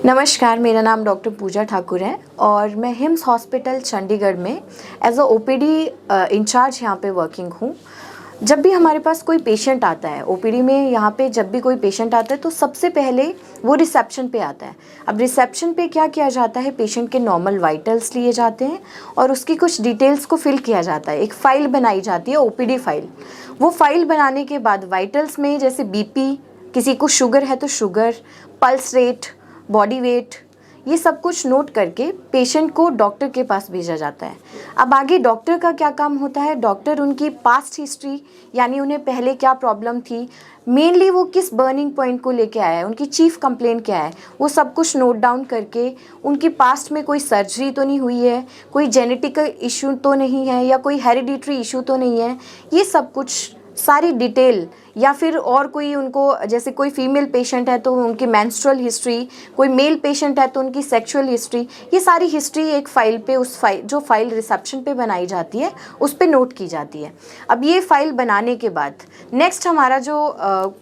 नमस्कार, मेरा नाम डॉक्टर पूजा ठाकुर है और मैं हिम्स हॉस्पिटल चंडीगढ़ में एज अ ओपीडी इंचार्ज यहाँ पे वर्किंग हूँ। जब भी हमारे पास कोई पेशेंट आता है ओपीडी में, यहाँ पे जब भी कोई पेशेंट आता है तो सबसे पहले वो रिसेप्शन पे आता है। अब रिसेप्शन पे क्या किया जाता है, पेशेंट के नॉर्मल वाइटल्स लिए जाते हैं और उसकी कुछ डिटेल्स को फिल किया जाता है। एक फ़ाइल बनाई जाती है, ओपीडी फाइल। वो फाइल बनाने के बाद वाइटल्स में जैसे बीपी, किसी को शुगर है तो sugar, pulse rate, body weight, ये सब कुछ नोट करके पेशेंट को डॉक्टर के पास भेजा जाता है। अब आगे डॉक्टर का क्या काम होता है, डॉक्टर उनकी पास्ट हिस्ट्री, यानी उन्हें पहले क्या प्रॉब्लम थी, मेनली वो किस बर्निंग पॉइंट को लेके आया है, उनकी चीफ कंप्लेंट क्या है, वो सब कुछ नोट डाउन करके उनकी पास्ट में कोई सर्जरी तो नहीं हुई है, कोई जेनेटिकल इशू तो नहीं है या कोई हेरिडिटरी इशू तो नहीं है, ये सब कुछ सारी डिटेल, या फिर और कोई उनको, जैसे कोई फीमेल पेशेंट है तो उनकी मेंस्ट्रुअल हिस्ट्री, कोई मेल पेशेंट है तो उनकी सेक्सुअल हिस्ट्री, ये सारी हिस्ट्री एक फ़ाइल पे, उस फाइल जो फाइल रिसेप्शन पे बनाई जाती है उस पे नोट की जाती है। अब ये फ़ाइल बनाने के बाद नेक्स्ट हमारा जो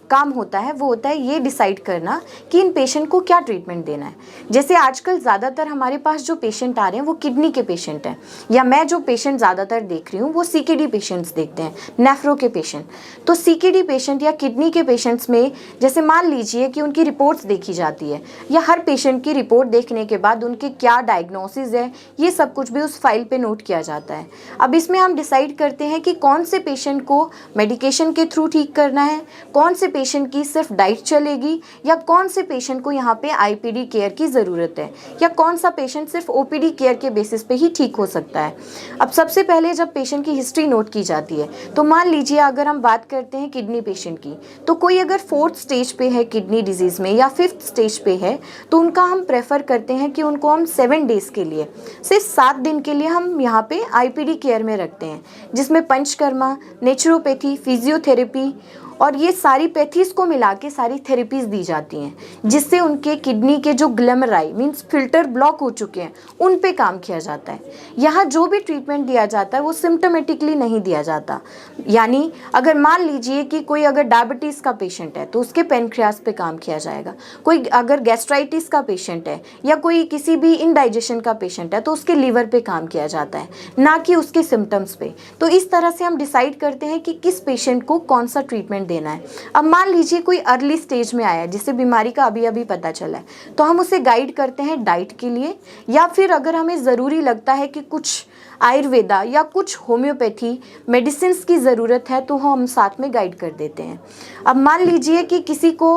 काम होता है वो होता है ये डिसाइड करना कि इन पेशेंट को क्या ट्रीटमेंट देना है। जैसे आजकल ज़्यादातर हमारे पास जो पेशेंट आ रहे हैं वो किडनी के पेशेंट हैं, या मैं जो पेशेंट ज़्यादातर देख रही हूँ वो सीकेडी पेशेंट्स देखते हैं, नेफ्रो के पेशेंट। तो सीकेडी पेशेंट या किडनी के पेशेंट्स में जैसे मान लीजिए कि उनकी रिपोर्ट्स देखी जाती है, या हर पेशेंट की रिपोर्ट देखने के बाद उनके क्या डायग्नोसिस है, ये सब कुछ भी उस फाइल पे नोट किया जाता है। अब इसमें हम डिसाइड करते हैं कि कौन से पेशेंट को मेडिकेशन के थ्रू ठीक करना है, कौन से पेशेंट की सिर्फ डाइट चलेगी, या कौन से पेशेंट को यहाँ पे आईपीडी केयर की ज़रूरत है, या कौन सा पेशेंट सिर्फ ओपीडी केयर के बेसिस पे ही ठीक हो सकता है। अब सबसे पहले जब पेशेंट की हिस्ट्री नोट की जाती है तो मान लीजिए अगर हम बात करते हैं किडनी पेशेंट की, तो कोई अगर 4th स्टेज पे है किडनी डिजीज़ में या 5th स्टेज पे है तो उनका हम प्रेफर करते हैं कि उनको हम 7 डेज़ के लिए, सिर्फ 7 दिन के लिए हम यहाँ पे आईपीडी केयर में रखते हैं, जिसमें पंचकर्मा, नेचुरोपैथी, फिजियोथेरेपी और ये सारी पैथीज को मिला के सारी थेरेपीज दी जाती हैं, जिससे उनके किडनी के जो ग्लैमराई मीन्स फिल्टर ब्लॉक हो चुके हैं उन पे काम किया जाता है। यहाँ जो भी ट्रीटमेंट दिया जाता है वो सिम्टोमेटिकली नहीं दिया जाता, यानी अगर मान लीजिए कि कोई अगर डायबिटीज़ का पेशेंट है तो उसके पेनक्रियास पे काम किया जाएगा, कोई अगर गैस्ट्राइटिस का पेशेंट है या कोई किसी भी इनडाइजेशन का पेशेंट है तो उसके लीवर पे काम किया जाता है, ना कि उसके सिम्टम्स पे। तो इस तरह से हम डिसाइड करते हैं कि किस पेशेंट को कौन सा ट्रीटमेंट देना है। अब मान लीजिए कोई अर्ली स्टेज में आया है जिसे बीमारी का अभी अभी पता चला है, तो हम उसे गाइड करते हैं डाइट के लिए, या फिर अगर हमें ज़रूरी लगता है कि कुछ आयुर्वेदा या कुछ होम्योपैथी मेडिसिन की ज़रूरत है तो हम साथ में गाइड कर देते हैं। अब मान लीजिए कि किसी को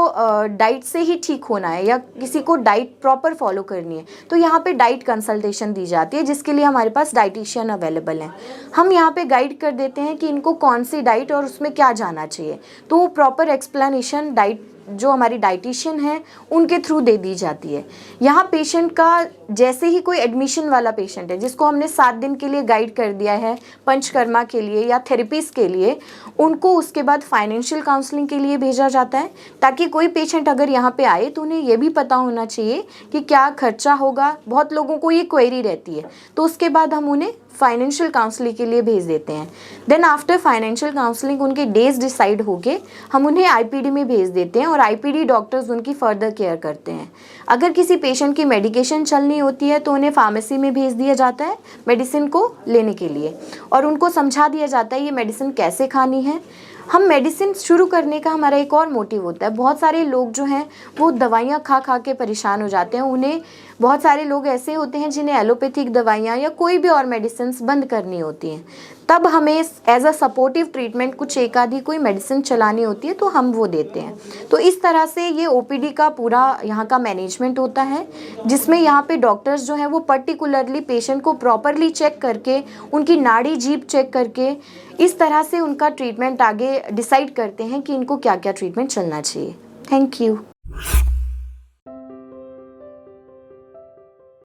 डाइट से ही ठीक होना है या किसी को डाइट प्रॉपर फॉलो करनी है, तो यहाँ पे डाइट कंसल्टेशन दी जाती है, जिसके लिए हमारे पास डाइटिशियन अवेलेबल हैं। हम यहाँ पे गाइड कर देते हैं कि इनको कौन सी डाइट और उसमें क्या जाना चाहिए, तो वो प्रॉपर एक्सप्लेनेशन डाइट जो हमारी डाइटिशियन है उनके थ्रू दे दी जाती है। यहाँ पेशेंट का जैसे ही कोई एडमिशन वाला पेशेंट है जिसको हमने 7 दिन के लिए गाइड कर दिया है पंचकर्मा के लिए या थेरेपीज़ के लिए, उनको उसके बाद फाइनेंशियल काउंसलिंग के लिए भेजा जाता है, ताकि कोई पेशेंट अगर यहाँ पे आए तो उन्हें ये भी पता होना चाहिए कि क्या खर्चा होगा। बहुत लोगों को ये क्वेरी रहती है, तो उसके बाद हम उन्हें फाइनेंशियल काउंसलिंग के लिए भेज देते हैं। देन आफ्टर फाइनेंशियल काउंसलिंग उनके डेज डिसाइड होके हम उन्हें आईपीडी में भेज देते हैं और आईपीडी डॉक्टर्स उनकी फर्दर केयर करते हैं। अगर किसी पेशेंट की मेडिकेशन चलनी होती है तो उन्हें फार्मेसी में भेज दिया जाता है मेडिसिन को लेने के लिए, और उनको समझा दिया जाता है ये मेडिसिन कैसे खानी है। हम मेडिसिन शुरू करने का हमारा एक और मोटिव होता है, बहुत सारे लोग जो हैं वो दवाइयाँ खा खा के परेशान हो जाते हैं। उन्हें बहुत सारे लोग ऐसे होते हैं जिन्हें एलोपैथिक दवाइयाँ या कोई भी और मेडिसिन बंद करनी होती हैं, तब हमें एज अ सपोर्टिव ट्रीटमेंट कुछ एक आधी कोई मेडिसिन चलानी होती है तो हम वो देते हैं। तो इस तरह से ये ओपीडी का पूरा यहाँ का मैनेजमेंट होता है, जिसमें यहाँ पे डॉक्टर्स जो हैं वो पर्टिकुलरली पेशेंट को प्रॉपरली चेक करके, उनकी नाड़ी जीभ चेक करके, इस तरह से उनका ट्रीटमेंट आगे डिसाइड करते हैं कि इनको क्या क्या ट्रीटमेंट चलना चाहिए। Thank you.